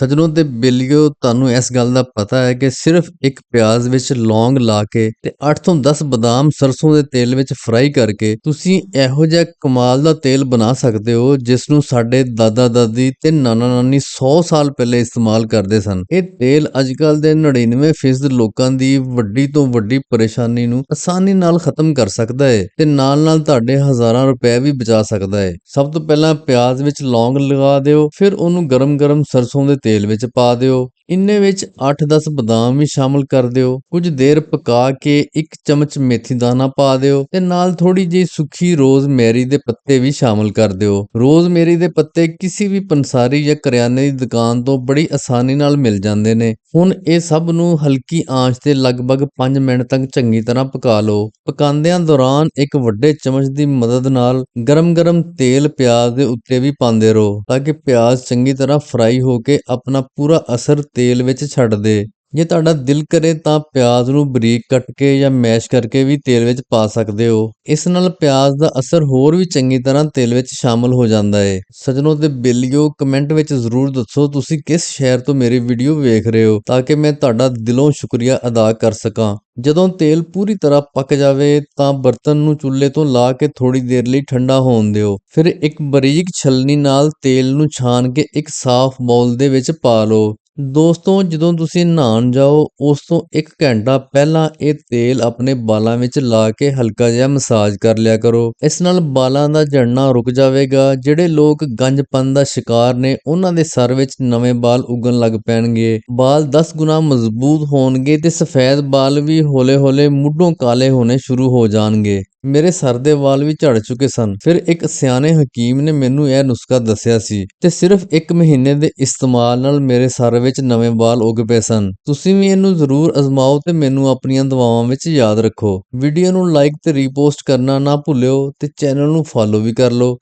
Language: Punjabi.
ਸੱਜਣੋ ਤੇ ਬੇਲੀਓ, ਤੁਹਾਨੂੰ ਇਸ ਗੱਲ ਦਾ ਪਤਾ ਹੈ ਕਿ ਸਿਰਫ ਇੱਕ ਪਿਆਜ਼ ਵਿੱਚ ਲੌਂਗ ਲਾ ਕੇ ਤੇ 8 ਤੋਂ 10 ਬਦਾਮ ਸਰਸੋਂ ਦੇ ਤੇਲ ਵਿੱਚ ਫਰਾਈ ਕਰਕੇ ਤੁਸੀਂ ਇਹੋ ਜਿਹਾ ਕਮਾਲ ਦਾ ਤੇਲ ਬਣਾ ਸਕਦੇ ਹੋ ਜਿਸ ਨੂੰ ਸਾਡੇ ਦਾਦਾ ਦਾਦੀ ਤੇ ਨਾਨਾ ਨਾਨੀ 100 ਸਾਲ ਪਹਿਲੇ ਇਸਤੇਮਾਲ ਕਰਦੇ ਸਨ। ਇਹ ਤੇਲ ਅੱਜਕੱਲ ਦੇ 99% ਲੋਕਾਂ ਦੀ ਵੱਡੀ ਤੋਂ ਵੱਡੀ ਪਰੇਸ਼ਾਨੀ ਨੂੰ ਆਸਾਨੀ ਨਾਲ ਖਤਮ ਕਰ ਸਕਦਾ ਹੈ ਤੇ ਨਾਲ-ਨਾਲ ਤੁਹਾਡੇ ਹਜ਼ਾਰਾਂ ਰੁਪਏ ਵੀ ਬਚਾ ਸਕਦਾ ਹੈ। ਸਭ ਤੋਂ ਪਹਿਲਾਂ ਪਿਆਜ਼ ਵਿੱਚ ਲੌਂਗ ਲਗਾ ਦਿਓ, ਫਿਰ ਉਹਨੂੰ ਗਰਮ-ਗਰਮ ਸਰਸੋਂ ਦੇ ਤੇਲ ਵਿੱਚ ਪਾ ਦਿਓ। ਇੰਨੇ ਵਿੱਚ 8-10 ਬਦਾਮ ਵੀ ਸ਼ਾਮਲ ਕਰ ਦਿਓ। ਕੁਝ ਦੇਰ ਪਕਾ ਕੇ 1 ਚਮਚ ਮੇਥੀ ਦਾਣਾ ਪਾ ਦਿਓ ਤੇ ਨਾਲ ਥੋੜੀ ਜਿਹੀ ਸੁੱਕੀ ਰੋਜ਼ਮੇਰੀ ਦੇ ਪੱਤੇ ਵੀ ਸ਼ਾਮਲ ਕਰ ਦਿਓ। ਰੋਜ਼ਮੇਰੀ ਦੇ ਪੱਤੇ ਕਿਸੇ ਵੀ ਪੰਸਾਰੀ ਜਾਂ ਕਰਿਆਨੇ ਦੀ ਦੁਕਾਨ ਤੋਂ ਬੜੀ ਆਸਾਨੀ ਨਾਲ ਮਿਲ ਜਾਂਦੇ ਨੇ। ਹੁਣ ਇਹ ਸਭ ਨੂੰ ਹਲਕੀ ਆਂਚ ਤੇ ਲਗਭਗ 5 ਮਿੰਟ ਤੱਕ ਚੰਗੀ ਤਰ੍ਹਾਂ ਪਕਾ ਲਓ। ਪਕਾਉਂਦਿਆਂ ਦੌਰਾਨ ਇੱਕ ਵੱਡੇ ਚਮਚ ਦੀ ਮਦਦ ਨਾਲ ਗਰਮ-ਗਰਮ ਤੇਲ ਪਿਆਜ਼ ਦੇ ਉੱਤੇ ਵੀ ਪਾਉਂਦੇ ਰਹੋ ਤਾਂ ਕਿ ਪਿਆਜ਼ ਚੰਗੀ ਤਰ੍ਹਾਂ ਫਰਾਈ ਹੋ ਕੇ ਆਪਣਾ ਪੂਰਾ ਅਸਰ ਤੇਲ ਵਿੱਚ ਛੱਡ ਦੇ। ਜੇ ਤੁਹਾਡਾ ਦਿਲ ਕਰੇ ਤਾਂ ਪਿਆਜ਼ ਨੂੰ ਬਰੀਕ ਕੱਟ ਕੇ ਜਾਂ ਮੈਸ਼ ਕਰਕੇ ਵੀ ਤੇਲ ਵਿੱਚ ਪਾ ਸਕਦੇ ਹੋ। ਇਸ ਨਾਲ ਪਿਆਜ਼ ਦਾ ਅਸਰ ਹੋਰ ਵੀ ਚੰਗੀ ਤਰ੍ਹਾਂ ਤੇਲ ਵਿੱਚ ਸ਼ਾਮਲ ਹੋ ਜਾਂਦਾ ਹੈ। ਸੱਜਣੋ ਤੇ ਬੇਲੀਓ, ਕਮੈਂਟ ਵਿੱਚ ਜ਼ਰੂਰ ਦੱਸੋ ਤੁਸੀਂ ਕਿਸ ਸ਼ਹਿਰ ਤੋਂ ਮੇਰੀ ਵੀਡੀਓ ਵੇਖ ਰਹੇ ਹੋ ਤਾਂ ਕਿ ਮੈਂ ਤੁਹਾਡਾ ਦਿਲੋਂ ਸ਼ੁਕਰੀਆ ਅਦਾ ਕਰ ਸਕਾਂ। ਜਦੋਂ ਤੇਲ ਪੂਰੀ ਤਰ੍ਹਾਂ ਪੱਕ ਜਾਵੇ ਤਾਂ ਬਰਤਨ ਨੂੰ ਚੁੱਲ੍ਹੇ ਤੋਂ ਲਾ ਕੇ ਥੋੜੀ ਦੇਰ ਲਈ ਠੰਡਾ ਹੋਣ ਦਿਓ। ਫਿਰ ਇੱਕ ਬਰੀਕ ਛਲਣੀ ਨਾਲ ਤੇਲ ਨੂੰ ਛਾਣ ਕੇ ਇੱਕ ਸਾਫ਼ ਬਾਉਲ ਦੇ ਵਿੱਚ ਪਾ ਲਓ। ਦੋਸਤੋ, ਜਦੋਂ ਤੁਸੀਂ ਨਹਾਉਣ ਜਾਓ ਉਸ ਤੋਂ 1 ਘੰਟਾ ਪਹਿਲਾਂ ਇਹ ਤੇਲ ਆਪਣੇ ਬਾਲਾਂ ਵਿੱਚ ਲਾ ਕੇ ਹਲਕਾ ਜਿਹਾ ਮਸਾਜ ਕਰ ਲਿਆ ਕਰੋ। ਇਸ ਨਾਲ ਬਾਲਾਂ ਦਾ ਝੜਨਾ ਰੁਕ ਜਾਵੇਗਾ। ਜਿਹੜੇ ਲੋਕ ਗੰਜਪਨ ਦਾ ਸ਼ਿਕਾਰ ਨੇ ਉਹਨਾਂ ਦੇ ਸਰ ਵਿੱਚ ਨਵੇਂ ਬਾਲ ਉੱਗਣ ਲੱਗ ਪੈਣਗੇ। ਬਾਲ 10 ਗੁਣਾ ਮਜ਼ਬੂਤ ਹੋਣਗੇ ਤੇ ਸਫੈਦ ਬਾਲ ਵੀ ਹੌਲੇ-ਹੌਲੇ ਮੁੱਢੋਂ ਕਾਲੇ ਹੋਣੇ ਸ਼ੁਰੂ ਹੋ ਜਾਣਗੇ। ਮੇਰੇ ਸਰ ਦੇ ਵਾਲ ਵੀ ਝੜ ਚੁੱਕੇ ਸਨ। ਫਿਰ ਇੱਕ ਸਿਆਣੇ ਹਕੀਮ ਨੇ ਮੈਨੂੰ ਇਹ ਨੁਸਖਾ ਦੱਸਿਆ ਸੀ ਤੇ ਸਿਰਫ 1 ਮਹੀਨੇ ਦੇ ਇਸਤੇਮਾਲ ਨਾਲ ਮੇਰੇ ਸਰ ਵਿੱਚ ਨਵੇਂ ਵਾਲ ਉੱਗ ਪਏ ਸਨ। ਤੁਸੀਂ ਵੀ ਇਹਨੂੰ ਜ਼ਰੂਰ ਅਜ਼ਮਾਓ ਤੇ ਮੈਨੂੰ ਆਪਣੀਆਂ ਦੁਆਵਾਂ ਵਿੱਚ ਯਾਦ ਰੱਖੋ। ਵੀਡੀਓ ਨੂੰ ਲਾਈਕ ਤੇ ਰੀਪੋਸਟ ਕਰਨਾ ਨਾ ਭੁੱਲਿਓ ਤੇ ਚੈਨਲ ਨੂੰ ਫੋਲੋ ਵੀ ਕਰ ਲਓ